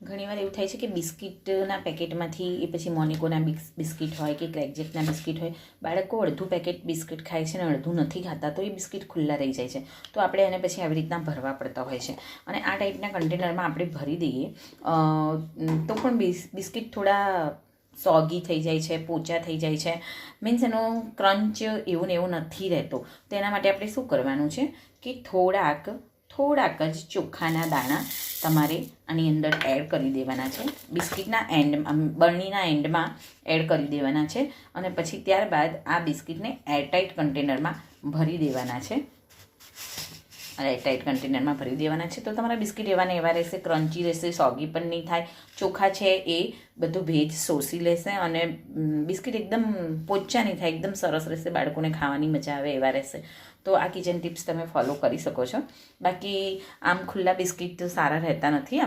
ઘણીવાર એવું થાય છે કે બિસ્કિટના પેકેટમાંથી એ પછી મોનિકોના બિસ્કિટ હોય કે ક્રેકજેકના બિસ્કિટ હોય, બાળકો અડધું પેકેટ બિસ્કિટ ખાય છે અને અડધું નથી ખાતા, તો એ બિસ્કિટ ખુલ્લા રહી જાય છે. તો આપણે એને પછી આવી રીતના ભરવા પડતા હોય છે. અને આ ટાઈપના કન્ટેનરમાં આપણે ભરી દઈએ તો પણ બિસ્કિટ થોડા સોગી થઈ જાય છે, પોચા થઈ જાય છે, મીન્સ એનો ક્રંચ એવું ને એવું નથી રહેતો. તો એના માટે આપણે શું કરવાનું છે કે થોડાક જ ચોખાના દાણા તમારે આની અંદર એડ કરી દેવાના છે. બિસ્કિટના બરણીના એન્ડમાં એડ કરી દેવાના છે અને પછી ત્યારબાદ આ બિસ્કિટને એરટાઇટ કન્ટેનરમાં ભરી દેવાના છે. એરટાઇટ કન્ટેનરમાં ભરી દેવાના છે તો તમારા બિસ્કિટ એવા ને એવા રહેશે, ક્રન્ચી રહેશે, સોગી પણ નહીં થાય. ચોખા છે એ બધું ભેજ શોષી લેશે અને બિસ્કિટ એકદમ પોચા નહીં થાય, એકદમ સરસ રહેશે, બાળકોને ખાવાની મજા આવે એવા રહેશે. તો આ કિચન ટિપ્સ તમે ફોલો કરી શકો છો. બાકી આમ ખુલ્લા બિસ્કિટ સારા રહેતા નથી.